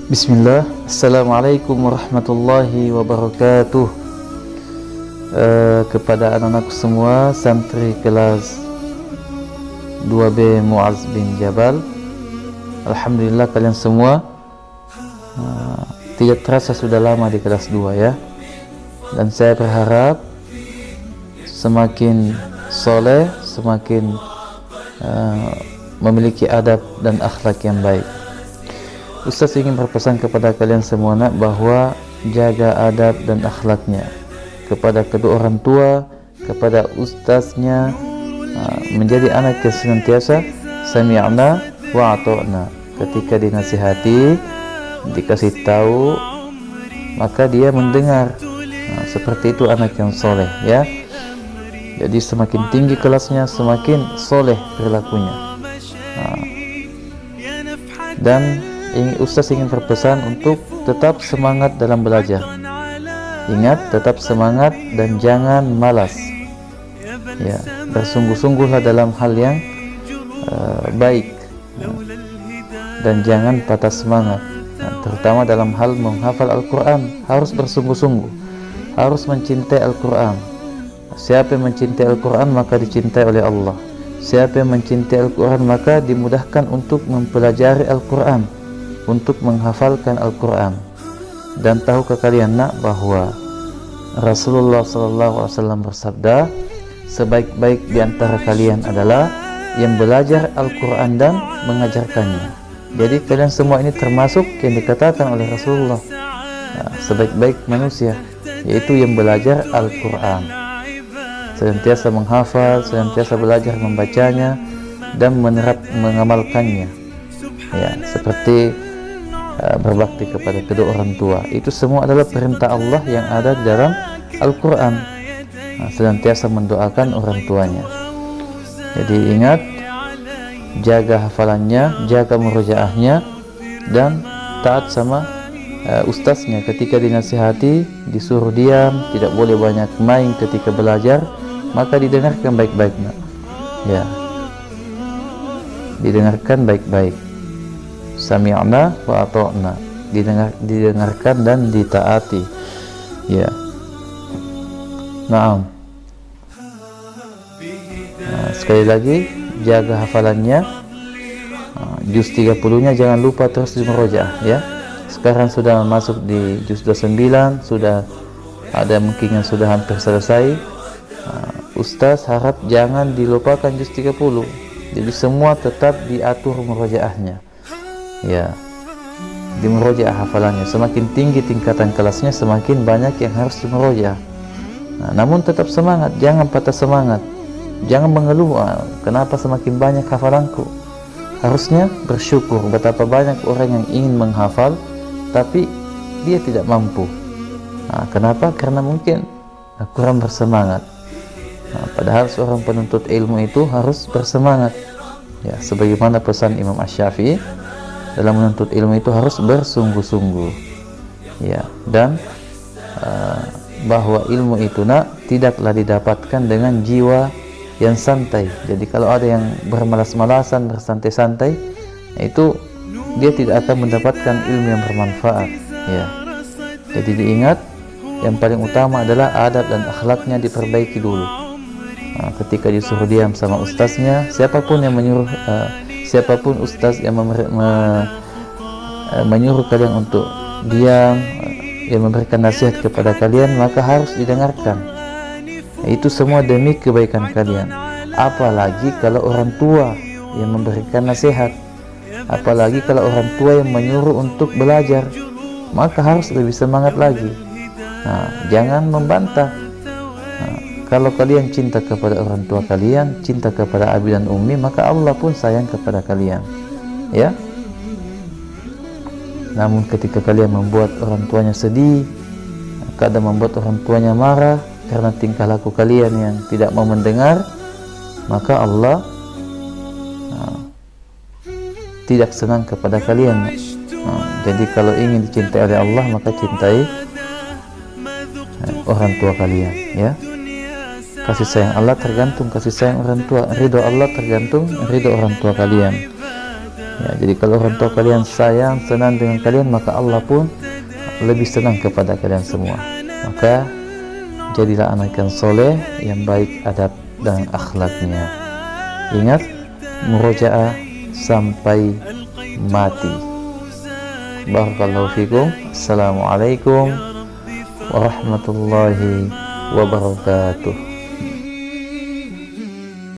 Bismillah, Assalamualaikum warahmatullahi wabarakatuh. Kepada anak-anakku semua, santri kelas 2B Mu'az bin Jabal, alhamdulillah kalian semua tidak terasa sudah lama di kelas 2 ya. Dan saya berharap semakin soleh, semakin memiliki adab dan akhlak yang baik. Ustaz ingin berpesan kepada kalian semua nak, bahwa jaga adab dan akhlaknya kepada kedua orang tua, kepada ustaznya, menjadi anak yang senantiasa sami'na wa ata'na. Ketika dinasihati, dikasih tahu, maka dia mendengar. Seperti itu anak yang soleh ya. Jadi semakin tinggi kelasnya, semakin soleh perilakunya. Dan Ustaz ingin berpesan untuk tetap semangat dalam belajar. Ingat, tetap semangat dan jangan malas. Ya, bersungguh-sungguhlah dalam hal yang baik, dan jangan patah semangat. Terutama dalam hal menghafal Al-Quran, harus bersungguh-sungguh, harus mencintai Al-Quran. Siapa yang mencintai Al-Quran maka dicintai oleh Allah. Siapa yang mencintai Al-Quran maka dimudahkan untuk mempelajari Al-Quran, untuk menghafalkan Al-Quran. Dan tahukah kalian nak, bahwa Rasulullah SAW bersabda, sebaik-baik di antara kalian adalah yang belajar Al-Quran dan mengajarkannya. Jadi kalian semua ini termasuk yang dikatakan oleh Rasulullah, sebaik-baik manusia, yaitu yang belajar Al-Quran, senantiasa menghafal, senantiasa belajar membacanya dan mengamalkannya. Ya, seperti berbakti kepada kedua orang tua. Itu semua adalah perintah Allah yang ada di dalam Al-Quran. Senantiasa mendoakan orang tuanya. Jadi ingat, jaga hafalannya, jaga murojaahnya, dan taat sama ustaznya. Ketika dinasihati, disuruh diam, tidak boleh banyak main ketika belajar, maka didengarkan baik-baik. Ya, didengarkan baik-baik. Sami'na wa ata'na, didengarkan dan ditaati. Ya. Naam. Sekali lagi, jaga hafalannya. Juz 30-nya jangan lupa terus dimurojaah ya. Sekarang sudah masuk di juz 29, sudah ada mungkin yang sudah hampir selesai. Ustaz harap jangan dilupakan juz 30. Jadi semua tetap diatur murojaahnya. Ya, di murojaah hafalannya. Semakin tinggi tingkatan kelasnya, semakin banyak yang harus di murojaah. Namun tetap semangat, jangan patah semangat, jangan mengeluh, kenapa semakin banyak hafalanku. Harusnya bersyukur betapa banyak orang yang ingin menghafal tapi dia tidak mampu. Kenapa? Karena mungkin kurang bersemangat. Padahal seorang penuntut ilmu itu harus bersemangat. Ya, sebagaimana pesan Imam Asy-Syafi'i, dalam menuntut ilmu itu harus bersungguh-sungguh. Ya, dan bahwa ilmu itu tidaklah didapatkan dengan jiwa yang santai. Jadi kalau ada yang bermalas-malasan, bersantai-santai, itu dia tidak akan mendapatkan ilmu yang bermanfaat. Ya, jadi diingat, yang paling utama adalah adab dan akhlaknya diperbaiki dulu. Ketika disuruh diam sama ustaznya, siapapun yang menyuruh, siapapun ustaz yang menyuruh kalian untuk diam, yang memberikan nasihat kepada kalian, maka harus didengarkan. Itu semua demi kebaikan kalian. Apalagi kalau orang tua yang memberikan nasihat, apalagi kalau orang tua yang menyuruh untuk belajar, maka harus lebih semangat lagi. Jangan membantah. Kalau kalian cinta kepada orang tua kalian, cinta kepada abi dan ummi, maka Allah pun sayang kepada kalian. Ya. Namun ketika kalian membuat orang tuanya sedih, kadang membuat orang tuanya marah karena tingkah laku kalian yang tidak mau mendengar, maka Allah tidak senang kepada kalian. Jadi kalau ingin dicintai oleh Allah, maka cintai orang tua kalian, ya. kasih sayang Allah tergantung kasih sayang orang tua, ridho Allah tergantung ridho orang tua kalian. Ya, jadi kalau orang tua kalian sayang, senang dengan kalian, maka Allah pun lebih senang kepada kalian semua. Maka jadilah anak yang soleh, yang baik adab dan akhlaknya. Ingat, murojaah sampai mati. Barakallahu fikum. Assalamualaikum warahmatullahi wabarakatuh.